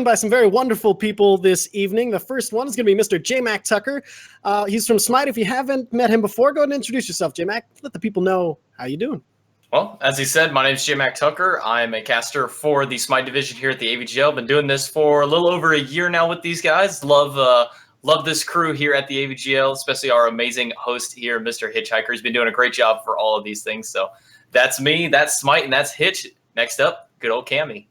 by some very wonderful people this evening. The first one is going to be Mr. J Mac Tucker. He's from Smite. If you haven't met him before, go ahead and introduce yourself, J Mac. Let the people know how you doing. Well, as he said, my name is J Mac Tucker. I'm a caster for the Smite division here at the AVGL. Been doing this for a little over a year now with these guys. Love this crew here at the AVGL, especially our amazing host here, Mr. Hitchhiker. He's been doing a great job for all of these things. So that's me, that's Smite, and that's Hitch. Next up, good old Cammy.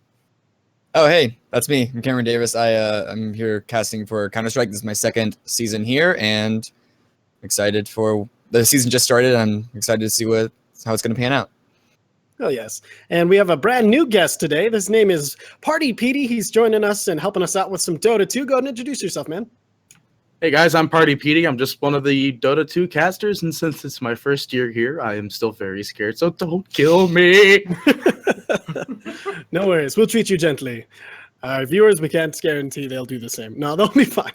Oh, hey, that's me. I'm Cameron Davis. I'm here casting for Counter-Strike. This is my second season here, and excited for the season just started. I'm excited to see how it's going to pan out. Oh, yes. And we have a brand new guest today. His name is Party Petey. He's joining us and helping us out with some Dota 2. Go ahead and introduce yourself, man. Hey guys, I'm Party Petey. I'm just one of the Dota 2 casters, and since it's my first year here, I am still very scared, so don't kill me. No worries. We'll treat you gently. Viewers, we can't guarantee they'll do the same. No, they'll be fine.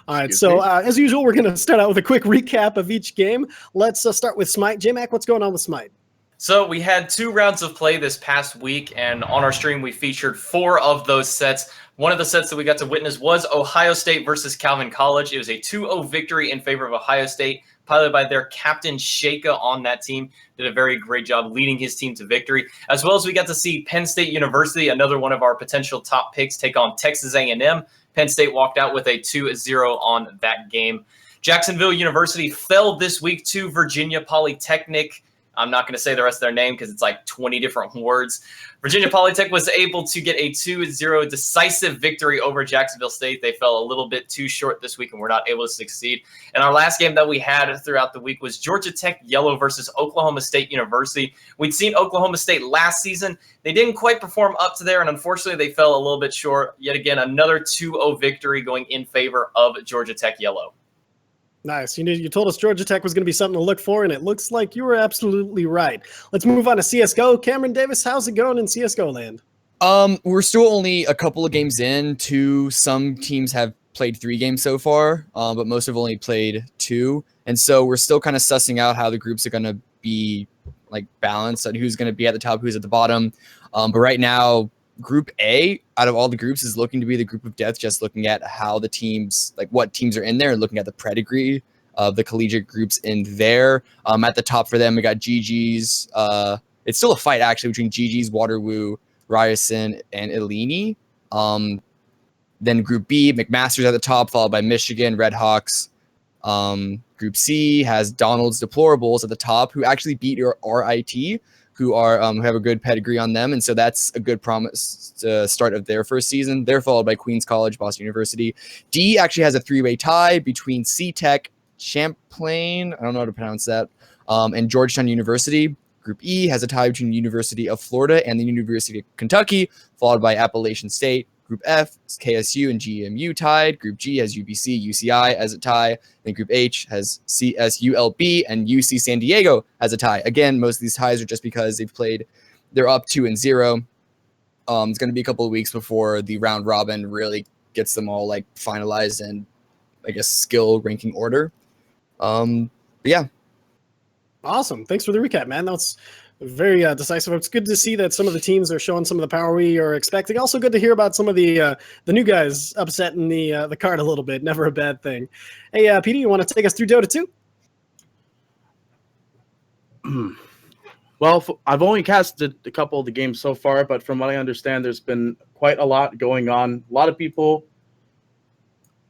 All right, as usual, we're going to start out with a quick recap of each game. Let's start with Smite. J-Mac, what's going on with Smite? So we had 2 rounds of play this past week, and on our stream we featured 4 of those sets. One of the sets that we got to witness was Ohio State versus Calvin College. It was a 2-0 victory in favor of Ohio State, piloted by their captain Shaka on that team. Did a very great job leading his team to victory. As well as we got to see Penn State University, another one of our potential top picks, take on Texas A&M. Penn State walked out with a 2-0 on that game. Jacksonville University fell this week to Virginia Polytechnic. I'm not going to say the rest of their name because it's like 20 different words. Virginia Polytech was able to get a 2-0 decisive victory over Jacksonville State. They fell a little bit too short this week and were not able to succeed. And our last game that we had throughout the week was Georgia Tech Yellow versus Oklahoma State University. We'd seen Oklahoma State last season. They didn't quite perform up to there, and unfortunately they fell a little bit short. Yet again, another 2-0 victory going in favor of Georgia Tech Yellow. Nice. You told us Georgia Tech was going to be something to look for, and it looks like you were absolutely right. Let's move on to CSGO. Cameron Davis, how's it going in CSGO land? We're still only a couple of games in. Some teams have played 3 games so far, but most have only played 2. And so we're still kind of sussing out how the groups are going to be like balanced and who's going to be at the top, who's at the bottom. But right now, Group A, out of all the groups, is looking to be the group of death, just looking at how the teams, like what teams are in there and looking at the pedigree of the collegiate groups in there. At the top for them, we got GG's. It's still a fight, actually, between GG's, Waterloo, Ryerson, and Eleni. Then Group B, McMaster's at the top, followed by Michigan, Redhawks. Group C has Donald's Deplorables at the top, who actually beat your RIT, who have a good pedigree on them, and so that's a good promise to start of their first season. They're followed by Queens College, Boston University. D actually has a 3-way tie between C-Tech, Champlain, I don't know how to pronounce that, and Georgetown University. Group E has a tie between University of Florida and the University of Kentucky, followed by Appalachian State. Group F is KSU and GMU tied. Group G has UBC, UCI as a tie. Then Group H has CSULB and UC San Diego as a tie. Again, most of these ties are just because they're up 2-0. It's going to be a couple of weeks before the round robin really gets them all like finalized and I guess skill ranking order. But yeah. Awesome. Thanks for the recap, man. That's very decisive. It's good to see that some of the teams are showing some of the power we are expecting. Also good to hear about some of the new guys upsetting the card a little bit. Never a bad thing. Hey, Petey, you want to take us through Dota 2? Well, I've only casted a couple of the games so far, but from what I understand, there's been quite a lot going on. A lot of people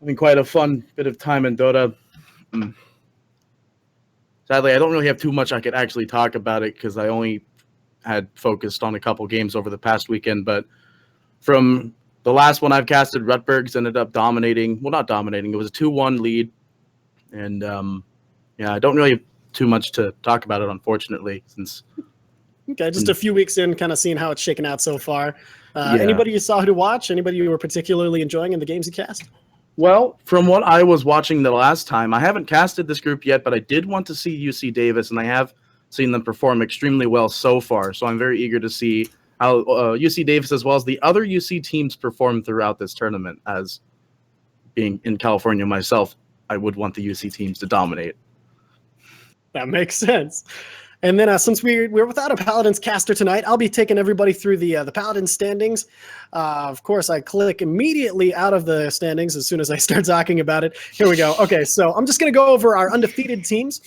having quite a fun bit of time in Dota. Sadly, I don't really have too much I could actually talk about it because I only had focused on a couple games over the past weekend. But from the last one I've casted, Rutbergs ended up dominating. Well, not dominating. It was a 2-1 lead. And, I don't really have too much to talk about it, unfortunately, since... Okay, just a few weeks in, kind of seeing how it's shaken out so far. Anybody you saw to watch? Anybody you were particularly enjoying in the games you cast? Well, from what I was watching the last time, I haven't casted this group yet, but I did want to see UC Davis, and I have seen them perform extremely well so far. So I'm very eager to see how UC Davis, as well as the other UC teams, perform throughout this tournament. As being in California myself, I would want the UC teams to dominate. That makes sense. And then since we're without a Paladins caster tonight, I'll be taking everybody through the Paladins standings. Of course, I click immediately out of the standings as soon as I start talking about it. Here we go. Okay, so I'm just going to go over our undefeated teams.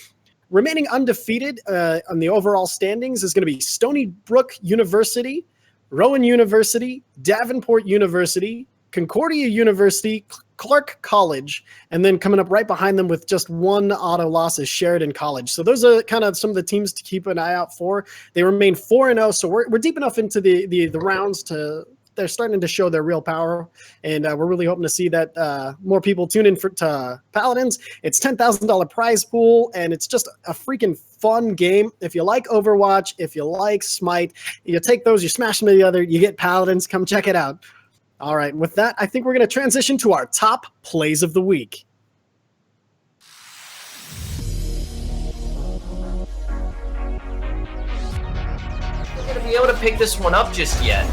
Remaining undefeated on the overall standings is going to be Stony Brook University, Rowan University, Davenport University, Concordia University, Clark College, and then coming up right behind them with just one auto loss is Sheridan College. So those are kind of some of the teams to keep an eye out for. They remain 4-0, so we're deep enough into the rounds to they're starting to show their real power, and we're really hoping to see that more people tune in to Paladins. It's $10,000 prize pool, and it's just a freaking fun game. If you like Overwatch, if you like Smite, you take those, you smash them together, you get Paladins. Come check it out. All right, with that, I think we're going to transition to our top plays of the week. We're going to be able to pick this one up just yet.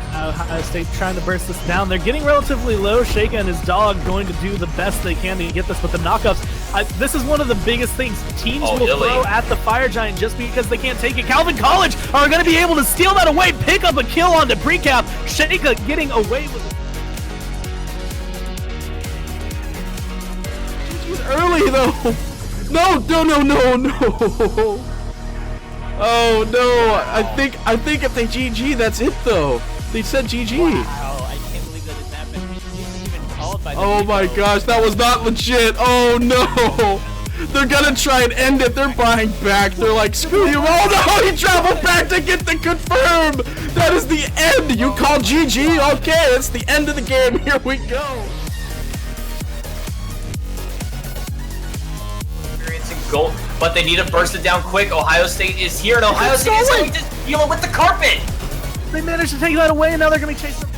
Ohio State trying to burst this down. They're getting relatively low. Sheikah and his dog going to do the best they can to get this, but the knockups, this is one of the biggest things. Teams will throw at the Fire Giant just because they can't take it. Calvin College are going to be able to steal that away, pick up a kill on the precap. Sheikah getting away with it. He's early though. No. Oh no! I think if they GG, that's it though. They said GG. Wow, I can't believe that it's happened. He's even called by the Oh my gosh, that was not legit. Oh no! They're gonna try and end it. They're buying back. They're like, screw you. Oh no! He traveled back to get the confirm. That is the end. You call GG? Okay, it's the end of the game. Here we go. Goal, but they need to burst it down quick. Ohio State is here, and Ohio State is going to deal it with the carpet. They managed to take that away, and now they're going to be chasing.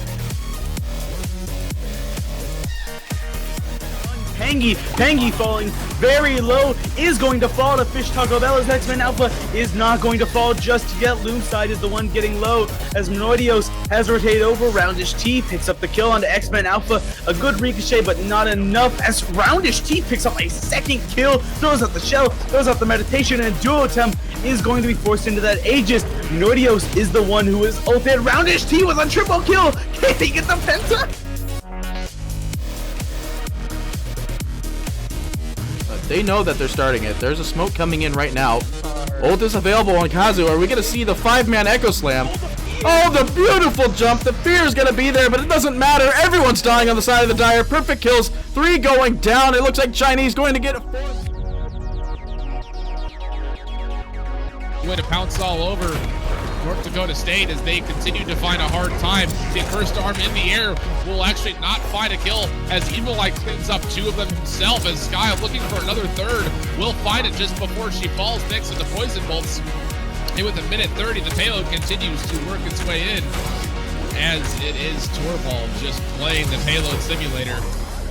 Pangy falling very low, is going to fall to Fish Taco Bell as X-Men Alpha is not going to fall just yet. Loomside is the one getting low as Menoidios has rotated over. Roundish T picks up the kill onto X-Men Alpha. A good ricochet, but not enough as Roundish T picks up a second kill, throws out the shell, throws out the meditation, and duo attempt is going to be forced into that Aegis. Menoidios is the one who is ulted. Roundish T was a triple kill. Can he get the penta? They know that they're starting it. There's a smoke coming in right now. Ult is available on Kazu. Are we going to see the 5-man Echo Slam? Oh, the beautiful jump. The fear is going to be there, but it doesn't matter. Everyone's dying on the side of the Dire. Perfect kills. 3 going down. It looks like Chinese going to get a 4th. Way to pounce all over North Dakota State as they continue to find a hard time. The first arm in the air will actually not find a kill as Evil Eye cleans up 2 of them himself as Sky looking for another third will find it just before she falls next to the poison bolts. And with 1:30, the payload continues to work its way in as it is Torvald just playing the payload simulator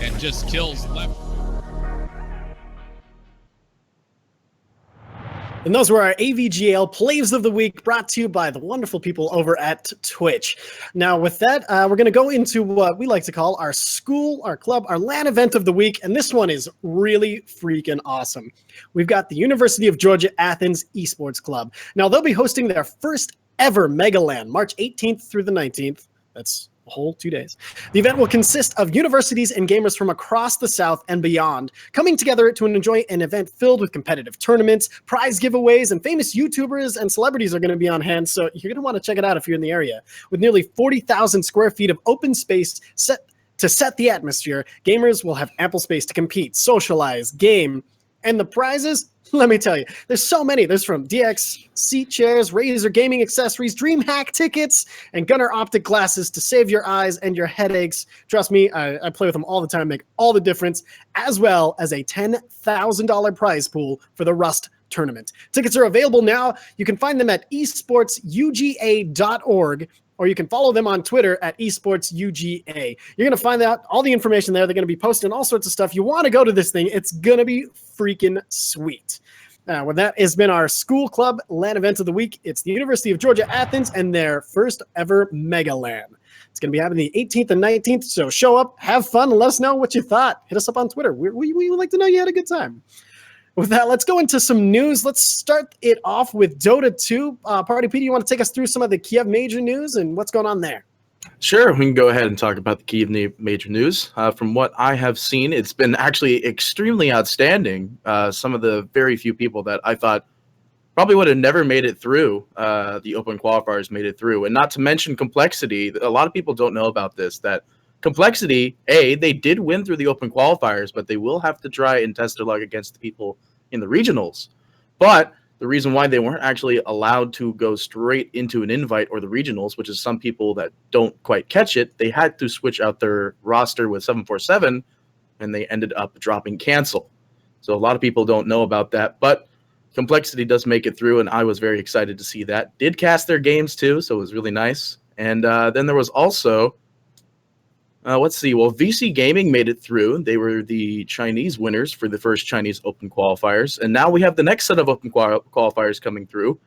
and just kills left. And those were our AVGL Plays of the Week, brought to you by the wonderful people over at Twitch. Now, with that, we're going to go into what we like to call our school, our club, our LAN event of the week, and this one is really freaking awesome. We've got the University of Georgia Athens Esports Club. Now, they'll be hosting their first ever Mega LAN, March 18th through the 19th. That's a whole 2 days. The event will consist of universities and gamers from across the South and beyond coming together to enjoy an event filled with competitive tournaments, prize giveaways, and famous YouTubers and celebrities are going to be on hand, so you're going to want to check it out if you're in the area. With nearly 40,000 square feet of open space set the atmosphere, gamers will have ample space to compete, socialize, game, and the prizes, let me tell you, there's so many. There's from DX seat chairs, Razer gaming accessories, DreamHack tickets, and Gunnar optic glasses to save your eyes and your headaches. Trust me, I play with them all the time, make all the difference, as well as a $10,000 prize pool for the Rust tournament. Tickets are available now. You can find them at esportsuga.org, or you can follow them on Twitter at esportsuga. You're going to find out all the information there. They're going to be posting all sorts of stuff. You want to go to this thing. It's going to be freaking sweet. Well, that has been our school club LAN event of the week. It's the University of Georgia Athens and their first ever Mega LAN. It's going to be happening the 18th and 19th, so show up, have fun, and let us know what you thought. Hit us up on Twitter. We would like to know you had a good time. With that, let's go into some news. Let's start it off with Dota 2. Party Peter, you want to take us through some of the Kiev major news and what's going on there? Sure, we can go ahead and talk about the Kiev major news. From what I have seen, it's been actually extremely outstanding. Some of the very few people that I thought probably would have never made it through the open qualifiers made it through. And not to mention Complexity. A lot of people don't know about this, that Complexity, they did win through the open qualifiers, but they will have to try and test their luck against the people in the regionals. But the reason why they weren't actually allowed to go straight into an invite or the regionals, which is some people that don't quite catch it, they had to switch out their roster with 747, and they ended up dropping cancel. So a lot of people don't know about that, but Complexity does make it through, and I was very excited to see that. Did cast their games too, so it was really nice. And then there was also, let's see, well, VC Gaming made it through. They were the Chinese winners for the first Chinese Open qualifiers. And now we have the next set of Open qualifiers coming through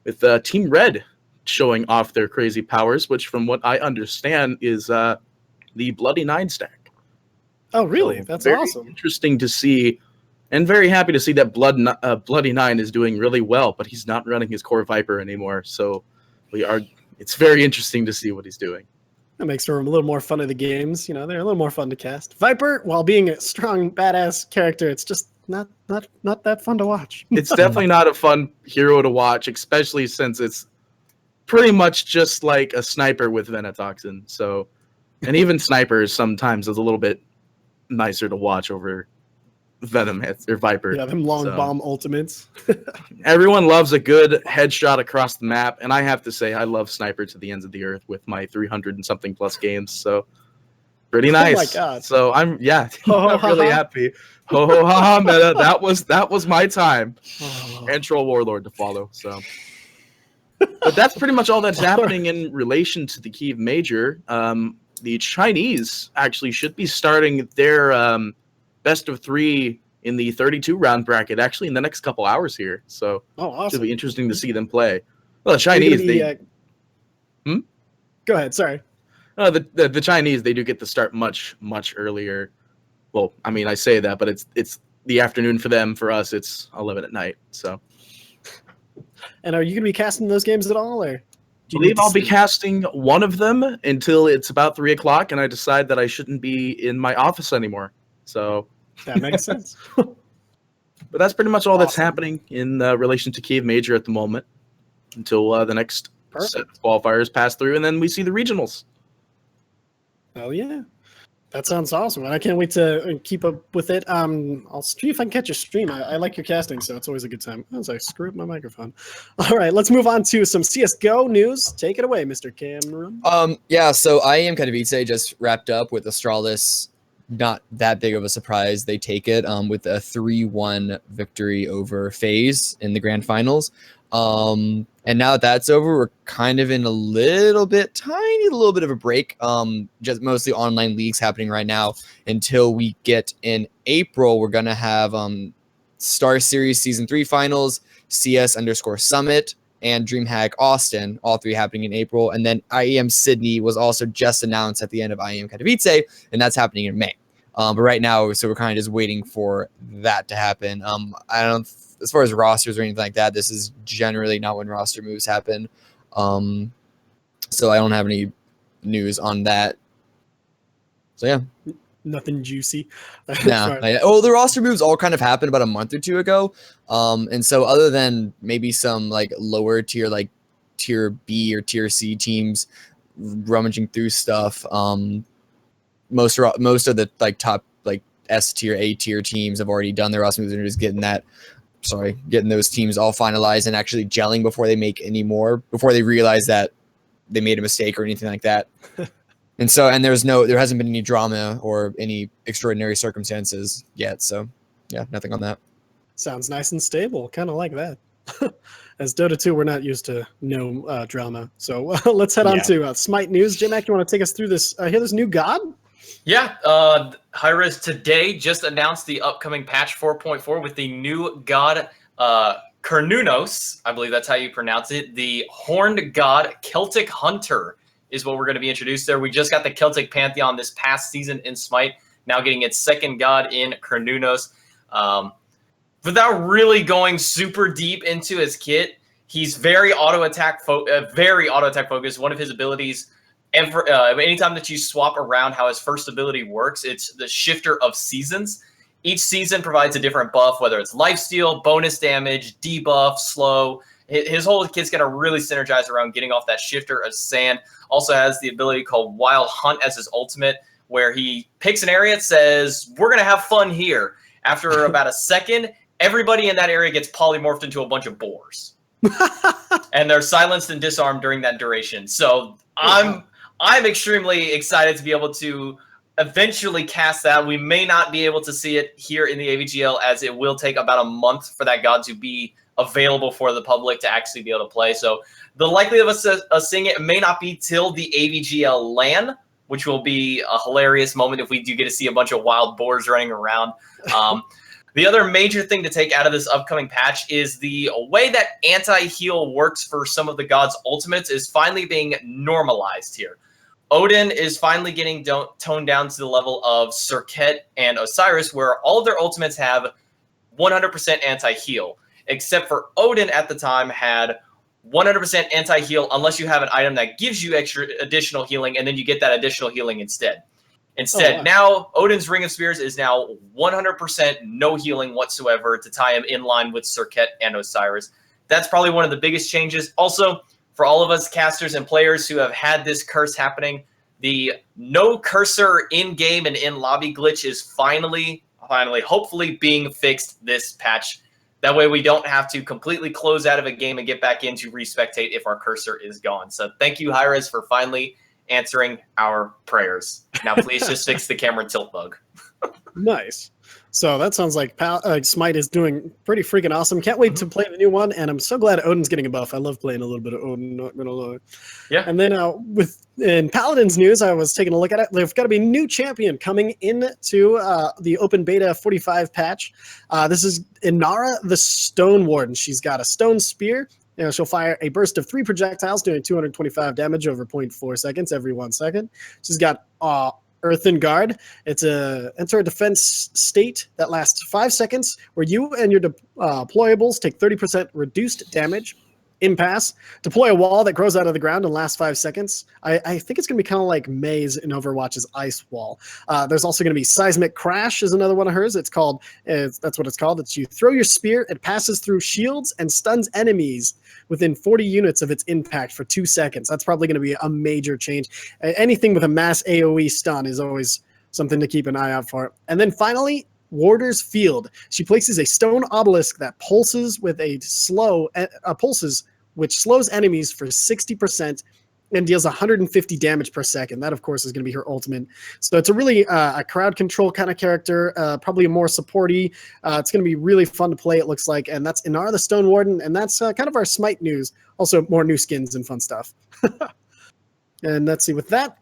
with Team Red showing off their crazy powers, which from what I understand is the Bloody Nine stack. Oh, really? So That's very awesome. Interesting to see. And very happy to see that Bloody Nine is doing really well, but he's not running his core Viper anymore. So it's very interesting to see what he's doing. That makes for a little more fun of the games. You know, they're a little more fun to cast. Viper, while being a strong, badass character, it's just not that fun to watch. It's definitely not a fun hero to watch, especially since it's pretty much just like a sniper with Venotoxin. So, and even snipers sometimes is a little bit nicer to watch over Venom hits or Viper. Yeah, them long bomb ultimates. Everyone loves a good headshot across the map, and I have to say I love Sniper to the ends of the earth with my 300 and something plus games. So pretty nice. Oh my god! So I'm really happy. Ho ho ha ha meta. That was my time. And Troll Warlord to follow. So, but that's pretty much all that's happening in relation to the Kiev Major. The Chinese actually should be starting their best of 3 in the 32 round bracket actually in the next couple hours here. So awesome. It'll be interesting to see them play. Well, the Chinese, Go ahead, sorry. The Chinese, they do get to start much earlier. Well, I mean, I say that, but it's the afternoon for them. For us, it's 11 at night. So, and are you going to be casting those games at all, or? I believe I'll be casting one of them until it's about 3 o'clock, and I decide that I shouldn't be in my office anymore. So that makes sense. But that's pretty much all that's happening in relation to Kiev Major at the moment until the next set of qualifiers pass through, and then we see the regionals. Oh yeah, that sounds awesome, and I can't wait to keep up with it. I'll see if I can catch a stream. I like your casting, so it's always a good time. As I screw up my microphone. All right, let's move on to some CS:GO news. Take it away, Mr. Cameron. Yeah, so IEM Katowice just wrapped up with Astralis. Not that big of a surprise. They take it with a 3-1 victory over FaZe in the grand finals. And now that that's over, we're kind of in a little bit of a break. Just mostly online leagues happening right now until we get in April. We're going to have Star Series Season 3 finals, CS_Summit, and DreamHack Austin, all 3 happening in April. And then IEM Sydney was also just announced at the end of IEM Katowice, and that's happening in May. But right now, so we're kind of just waiting for that to happen. I don't, as far as rosters or anything like that, this is generally not when roster moves happen. So I don't have any news on that. So yeah. Nothing juicy. No. The roster moves all kind of happened about a month or 2 ago. And so other than maybe some like lower tier, like tier B or tier C teams rummaging through stuff, most of the like top like S tier, A tier teams have already done their roster moves and are just getting those teams all finalized and actually gelling before they make any more, before they realize that they made a mistake or anything like that. And so, and there hasn't been any drama or any extraordinary circumstances yet. So, yeah, nothing on that. Sounds nice and stable. Kind of like that. As Dota 2, we're not used to no drama. So let's head on to Smite News. J-Mac, you want to take us through this? Hear this new god? Yeah, Hi-Rez today just announced the upcoming patch 4.4 with the new god Kernunos. I believe that's how you pronounce it. The Horned God Celtic Hunter is what we're going to be introduced there. We just got the Celtic Pantheon this past season in Smite, now getting its second god in Kernunos. without really going super deep into his kit, he's very auto attack focused. One of his abilities, anytime that you swap around how his first ability works, it's the Shifter of Seasons. Each season provides a different buff, whether it's lifesteal, bonus damage, debuff, slow. His whole kit's going to really synergize around getting off that Shifter of Sand. Also has the ability called Wild Hunt as his ultimate, where he picks an area and says, we're going to have fun here. After about a second, everybody in that area gets polymorphed into a bunch of boars. And they're silenced and disarmed during that duration. So I'm extremely excited to be able to eventually cast that. We may not be able to see it here in the AVGL, as it will take about a month for that god to be available for the public to actually be able to play. So the likelihood of us seeing it may not be till the AVGL LAN, which will be a hilarious moment if we do get to see a bunch of wild boars running around. The other major thing to take out of this upcoming patch is the way that anti-heal works for some of the gods' ultimates is finally being normalized here. Odin is finally getting toned down to the level of Serket and Osiris, where all of their ultimates have 100% anti-heal, except for Odin at the time had 100% anti-heal unless you have an item that gives you extra additional healing, and then you get that additional healing instead. Now Odin's Ring of Spears is now 100% no healing whatsoever to tie him in line with Serket and Osiris. That's probably one of the biggest changes. Also, for all of us casters and players who have had this curse happening, the no cursor in-game and in-lobby glitch is finally, hopefully being fixed this patch. That way we don't have to completely close out of a game and get back in to respectate if our cursor is gone. So thank you, Hi-Rez, for finally answering our prayers. Now please just fix the camera tilt bug. Nice. So that sounds like Smite is doing pretty freaking awesome. Can't wait to play the new one, and I'm so glad Odin's getting a buff. I love playing a little bit of Odin, not gonna lie. Yeah. And then in Paladins news, I was taking a look at it. There's got to be a new champion coming into the open beta 45 patch. This is Inara the Stone Warden. She's got a stone spear. She'll fire a burst of 3 projectiles doing 225 damage over 0.4 seconds every 1 second. She's got Earthen Guard. It's a enter a defense state that lasts 5 seconds, where you and your deployables take 30% reduced damage. Impasse. Deploy a wall that grows out of the ground and lasts 5 seconds. I think it's going to be kind of like Maze in Overwatch's Ice Wall. There's also going to be Seismic Crash is another one of hers. That's what it's called. It's you throw your spear, it passes through shields and stuns enemies within 40 units of its impact for 2 seconds. That's probably going to be a major change. Anything with a mass AoE stun is always something to keep an eye out for. And then finally, Warder's Field. She places a stone obelisk that pulses with which slows enemies for 60% and deals 150 damage per second. That, of course, is going to be her ultimate. So it's a really a crowd control kind of character, probably a more supporty. It's going to be really fun to play, it looks like. And that's Inara the Stone Warden, and that's kind of our Smite news. Also, more new skins and fun stuff. And let's see, with that,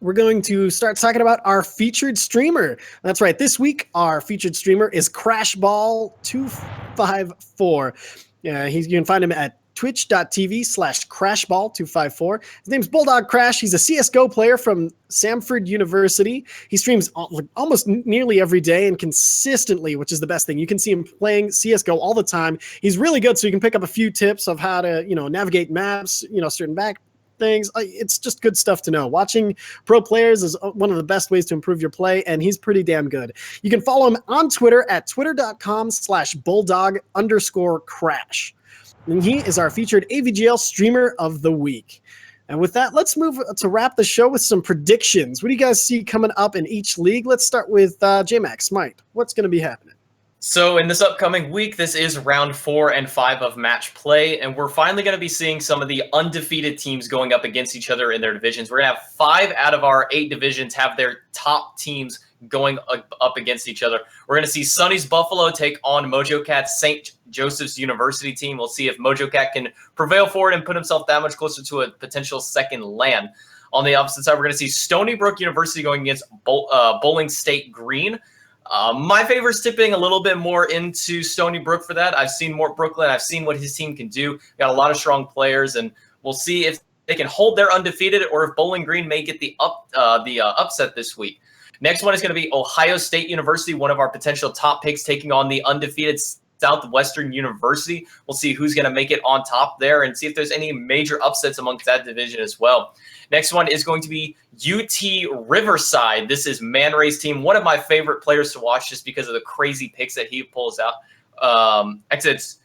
we're going to start talking about our featured streamer. That's right. This week, our featured streamer is Crashball254. You can find him at twitch.tv/crashball254. His name's Bulldog Crash. He's a CSGO player from Samford University. He streams almost nearly every day and consistently, which is the best thing. You can see him playing CSGO all the time. He's really good, so you can pick up a few tips of how to, navigate maps, certain back things. It's just good stuff to know. Watching pro players is one of the best ways to improve your play, and he's pretty damn good. You can follow him on Twitter at twitter.com/bulldog_crash. And he is our featured AVGL streamer of the week. And with that, let's move to wrap the show with some predictions. What do you guys see coming up in each league? Let's start with JMax Smite. What's going to be happening? So in this upcoming week, this is round 4 and 5 of match play, and we're finally going to be seeing some of the undefeated teams going up against each other in their divisions. We're going to have 5 out of our 8 divisions have their top teams going up against each other. We're going to see Sunny's Buffalo take on Mojo Cat's St. Joseph's University team. We'll see if Mojo Cat can prevail forward and put himself that much closer to a potential second LAN. On the opposite side, we're going to see Stony Brook University going against Bowling State Green. My favorite's tipping a little bit more into Stony Brook for that. I've seen Mort Brooklyn. I've seen what his team can do. Got a lot of strong players, and we'll see if they can hold their undefeated, or if Bowling Green may get the upset this week. Next one is going to be Ohio State University, one of our potential top picks, taking on the undefeated Southwestern University. We'll see who's going to make it on top there and see if there's any major upsets amongst that division as well. Next one is going to be UT Riverside. This is Man Ray's team, one of my favorite players to watch just because of the crazy picks that he pulls out. Actually, it's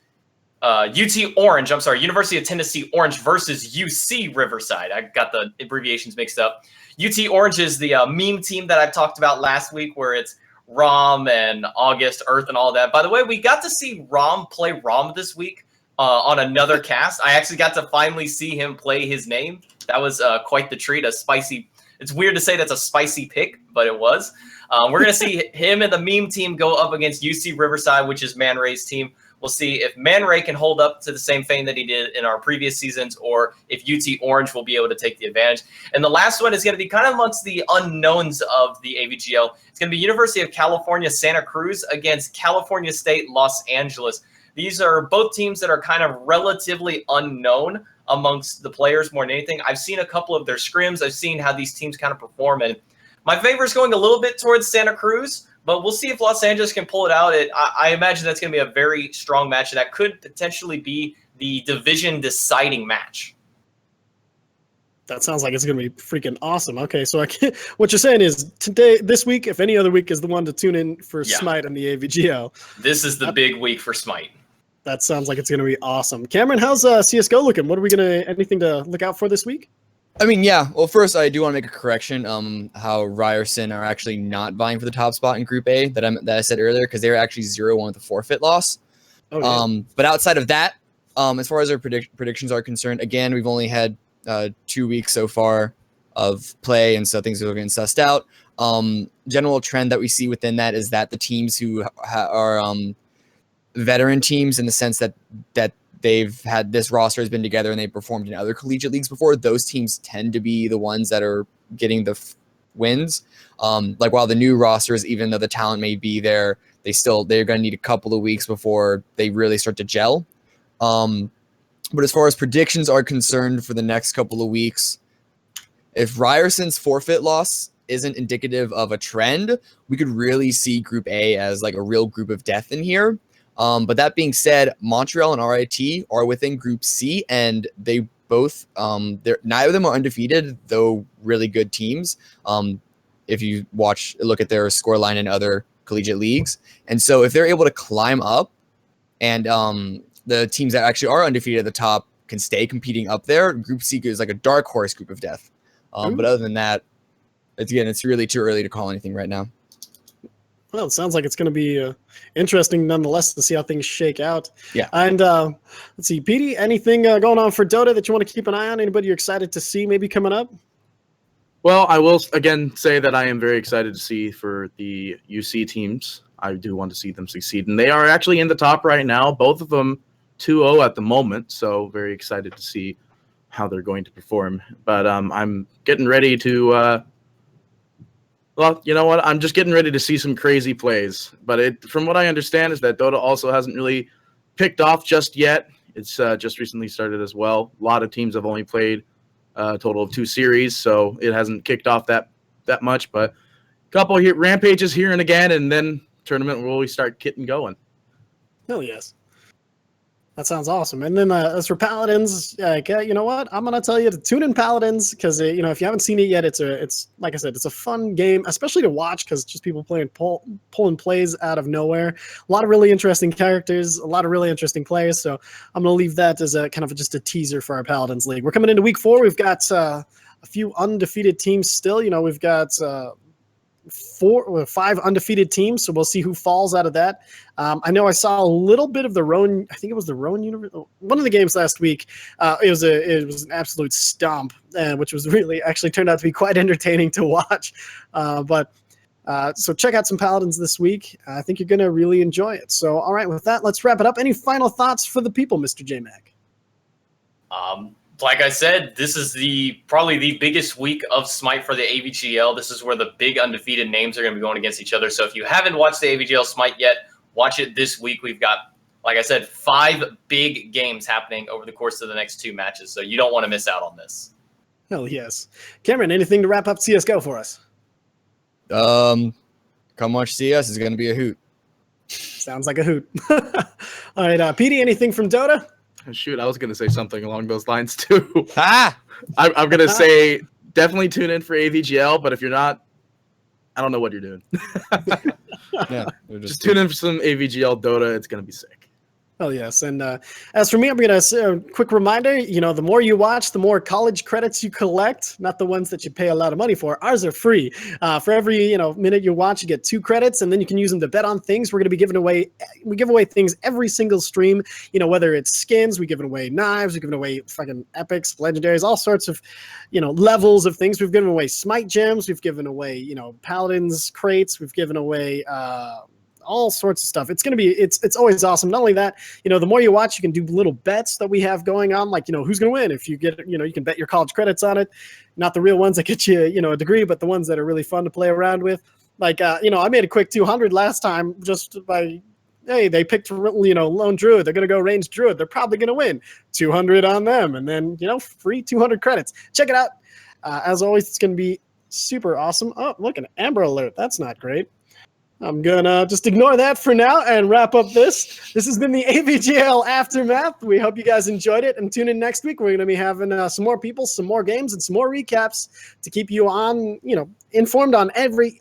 UT Orange, I'm sorry, University of Tennessee Orange versus UC Riverside. I got the abbreviations mixed up. UT Orange is the meme team that I talked about last week, where it's Rom and August, Earth, and all that. By the way, we got to see Rom play Rom this week on another cast. I actually got to finally see him play his name. That was quite the treat. A spicy. It's weird to say that's a spicy pick, but it was. We're going to see him and the meme team go up against UC Riverside, which is Man Ray's team. We'll see if Man Ray can hold up to the same fame that he did in our previous seasons, or if UT Orange will be able to take the advantage. And the last one is going to be kind of amongst the unknowns of the AVGL. It's going to be University of California, Santa Cruz against California State, Los Angeles. These are both teams that are kind of relatively unknown amongst the players more than anything. I've seen a couple of their scrims. I've seen how these teams kind of perform. And my favor is going a little bit towards Santa Cruz, but we'll see if Los Angeles can pull it out. I imagine that's going to be a very strong match, and that could potentially be the division deciding match. That sounds like it's going to be freaking awesome. Okay, so what you're saying is this week, if any other week, is the one to tune in for Smite on the AVGL. This is the big week for Smite. That sounds like it's going to be awesome. Cameron, how's CSGO looking? What are we anything to look out for this week? I mean, yeah. Well, first, I do want to make a correction. How Ryerson are actually not vying for the top spot in Group A that I said earlier, because they were actually 0-1 with a forfeit loss. Okay. But outside of that, as far as our predictions are concerned, again, we've only had 2 weeks so far of play, and so things are getting sussed out. General trend that we see within that is that the teams who are veteran teams, in the sense that they've had, this roster has been together and they performed in other collegiate leagues before, those teams tend to be the ones that are getting the wins. Like, while the new rosters, even though the talent may be there, they're going to need a couple of weeks before they really start to gel. But as far as predictions are concerned for the next couple of weeks, if Ryerson's forfeit loss isn't indicative of a trend, we could really see Group A as like a real group of death in here. But that being said, Montreal and RIT are within Group C, and they both, neither of them are undefeated, though really good teams. If you look at their scoreline in other collegiate leagues. And so if they're able to climb up, and the teams that actually are undefeated at the top can stay competing up there, Group C is like a dark horse group of death. But other than that, it's really too early to call anything right now. Well, it sounds like it's going to be interesting nonetheless to see how things shake out. Yeah. And let's see, Petey, anything going on for Dota that you want to keep an eye on? Anybody you're excited to see maybe coming up? Well, I will again say that I am very excited to see for the UC teams. I do want to see them succeed. And they are actually in the top right now, both of them 2-0 at the moment. So very excited to see how they're going to perform. But I'm getting ready to... well, you know what? I'm just getting ready to see some crazy plays. But from what I understand is that Dota also hasn't really picked off just yet. It's just recently started as well. A lot of teams have only played a total of 2 series, so it hasn't kicked off that much. But a couple of rampages here and again, and then tournament will really start getting going. Hell yes. That sounds awesome. And then as for Paladins, you know what? I'm gonna tell you to tune in Paladins, because if you haven't seen it yet, it's like I said, it's a fun game, especially to watch, because just people pulling plays out of nowhere. A lot of really interesting characters, a lot of really interesting players. So I'm gonna leave that as a kind of just a teaser for our Paladins League. We're coming into week 4. We've got a few undefeated teams still. We've got 5 undefeated teams, so we'll see who falls out of that. I know I saw a little bit of the Rowan. I think it was the Rowan University. One of the games last week. It was an absolute stomp, which was really actually turned out to be quite entertaining to watch. So check out some Paladins this week. I think you're going to really enjoy it. So all right, with that, let's wrap it up. Any final thoughts for the people, Mr. J-Mac? Like I said, this is probably the biggest week of Smite for the AVGL. This is where the big undefeated names are going to be going against each other. So if you haven't watched the AVGL Smite yet, watch it this week. We've got Like I said, 5 big games happening over the course of the next 2 matches, so you don't want to miss out on this. Hell yes. Cameron, anything to wrap up CSGO for us? Come watch CS is going to be a hoot. Sounds like a hoot. All right, PD, anything from Dota? Shoot, I was going to say something along those lines too. Ah! I'm going to say definitely tune in for AVGL, but if you're not, I don't know what you're doing. Yeah, Just tune in for some AVGL Dota. It's going to be sick. Oh, yes. And as for me, I'm going to say a quick reminder, the more you watch, the more college credits you collect, not the ones that you pay a lot of money for. Ours are free. For every, minute you watch, you get 2 credits, and then you can use them to bet on things. We're going to be we give away things every single stream, whether it's skins, we give away knives, we're giving away fucking epics, legendaries, all sorts of, levels of things. We've given away smite gems. We've given away, paladins crates. We've given away, all sorts of stuff. It's going to be, it's always awesome. Not only that, the more you watch, you can do little bets that we have going on, like, who's going to win. If you get, you can bet your college credits on it, not the real ones that get you, a degree, but the ones that are really fun to play around with. Like, I made a quick 200 last time just by, hey, they picked, lone druid. They're going to go range druid. They're probably going to win 200 on them. And then, free 200 credits. Check it out. As always, it's going to be super awesome. Oh, look, an Amber Alert. That's not great. I'm going to just ignore that for now and wrap up this. This has been the AVGL Aftermath. We hope you guys enjoyed it, and tune in next week. We're going to be having some more people, some more games, and some more recaps to keep you on, informed on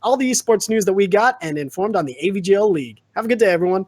all the esports news that we got and informed on the AVGL League. Have a good day, everyone.